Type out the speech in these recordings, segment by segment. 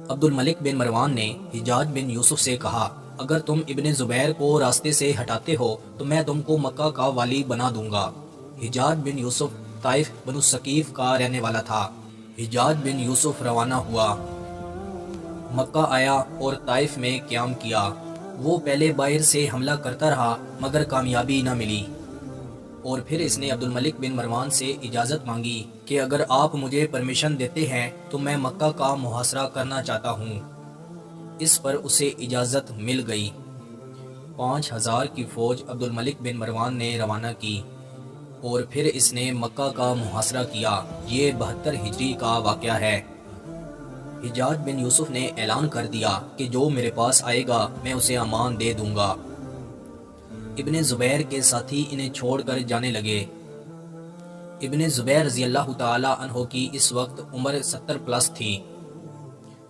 عبد الملک بن مروان نے حجاج بن یوسف سے کہا اگر تم ابن زبیر کو راستے سے ہٹاتے ہو تو میں تم کو مکہ کا والی بنا دوں گا۔ حجاج بن یوسف طائف بنو ثقیف کا رہنے والا تھا۔ حجاج بن یوسف روانہ ہوا، مکہ آیا اور طائف میں قیام کیا۔ وہ پہلے باہر سے حملہ کرتا رہا مگر کامیابی نہ ملی، اور پھر اس نے عبد الملک بن مروان سے اجازت مانگی کہ اگر آپ مجھے پرمیشن دیتے ہیں تو میں مکہ کا محاصرہ کرنا چاہتا ہوں۔ اس پر اسے اجازت مل گئی۔ 5000 کی فوج عبد الملک بن مروان نے روانہ کی اور پھر اس نے مکہ کا محاصرہ کیا۔ یہ 72 ہجری کا واقعہ ہے۔ حجاج بن یوسف نے اعلان کر دیا کہ جو میرے پاس آئے گا میں اسے امان دے دوں گا۔ ابن زبیر کے ساتھی انہیں چھوڑ کر جانے لگے۔ ابن زبیر رضی اللہ تعالی عنہ کی اس وقت عمر 70 پلس تھی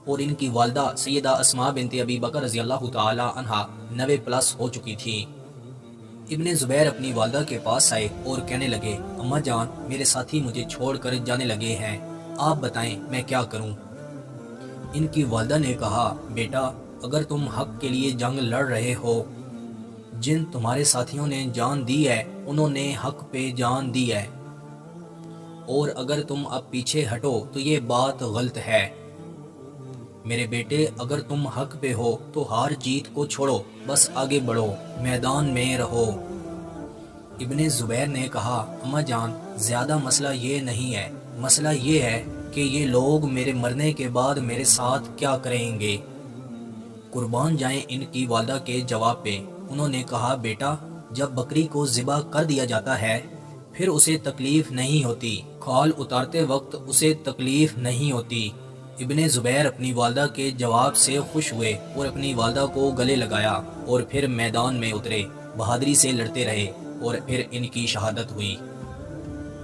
اور ان کی والدہ سیدہ اسماء بنت ابی بکر رضی اللہ تعالی عنہ 90 پلس ہو چکی تھی۔ ابن زبیر اپنی والدہ کے پاس آئے اور کہنے لگے اماں جان میرے ساتھی مجھے چھوڑ کر جانے لگے ہیں، آپ بتائیں میں کیا کروں؟ ان کی والدہ نے کہا بیٹا اگر تم حق کے لیے جنگ لڑ رہے ہو، جن تمہارے ساتھیوں نے جان دی ہے انہوں نے حق پہ جان دی ہے، اور اگر تم اب پیچھے ہٹو تو یہ بات غلط ہے۔ میرے بیٹے اگر تم حق پہ ہو تو ہار جیت کو چھوڑو، بس آگے بڑھو، میدان میں رہو۔ ابن زبیر نے کہا اماں جان زیادہ مسئلہ یہ نہیں ہے، مسئلہ یہ ہے کہ یہ لوگ میرے مرنے کے بعد میرے ساتھ کیا کریں گے؟ قربان جائیں ان کی والدہ کے جواب پہ۔ انہوں نے کہا بیٹا جب بکری کو ذبح کر دیا جاتا ہے پھر اسے تکلیف نہیں ہوتی، کھال اتارتے وقت اسے تکلیف نہیں ہوتی۔ ابن زبیر اپنی والدہ کے جواب سے خوش ہوئے اور اپنی والدہ کو گلے لگایا اور پھر میدان میں اترے، بہادری سے لڑتے رہے اور پھر ان کی شہادت ہوئی۔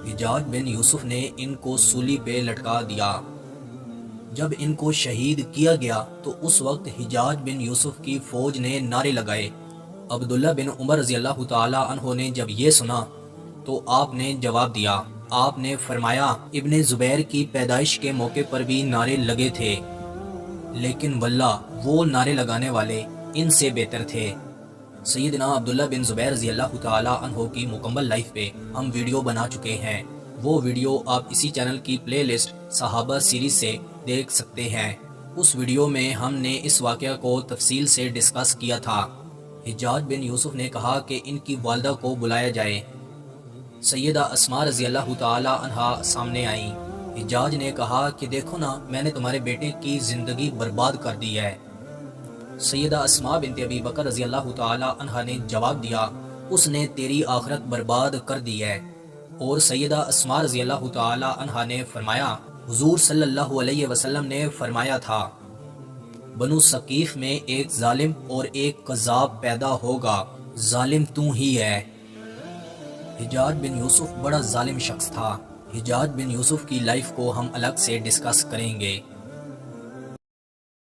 حجاج بن یوسف نے ان کو سولی پہ لٹکا دیا۔ جب ان کو شہید کیا گیا تو اس وقت حجاج بن یوسف کی فوج نے نعرے لگائے۔ عبداللہ بن عمر رضی اللہ تعالی عنہ نے جب یہ سنا تو آپ نے جواب دیا، آپ نے فرمایا ابن زبیر کی پیدائش کے موقع پر بھی نعرے لگے تھے، لیکن واللہ وہ نعرے لگانے والے ان سے بہتر تھے۔ سیدنا عبداللہ بن زبیر رضی اللہ تعالی عنہ کی مکمل لائف پہ ہم ویڈیو بنا چکے ہیں، وہ ویڈیو آپ اسی چینل کی پلے لسٹ صحابہ سیریز سے دیکھ سکتے ہیں۔ اس ویڈیو میں ہم نے اس واقعہ کو تفصیل سے ڈسکس کیا تھا۔ حجاج بن یوسف نے کہا کہ ان کی والدہ کو بلایا جائے۔ سیدہ اسماء رضی اللہ تعالی عنہا سامنے آئیں۔ حجاج نے کہا کہ دیکھو نا میں نے تمہارے بیٹے کی زندگی برباد کر دی ہے۔ سیدہ اسماء بنت ابی بکر رضی اللہ تعالی عنہا نے جواب دیا اس نے تیری آخرت برباد کر دی ہے۔ اور سیدہ اسماء رضی اللہ تعالی عنہا نے فرمایا حضور صلی اللہ علیہ وسلم نے فرمایا تھا بنو ثقیف میں ایک ظالم اور ایک کذاب پیدا ہوگا، ظالم تو ہی ہے۔ حجاج بن یوسف بڑا ظالم شخص تھا۔ حجاج بن یوسف کی لائف کو ہم الگ سے ڈسکس کریں گے۔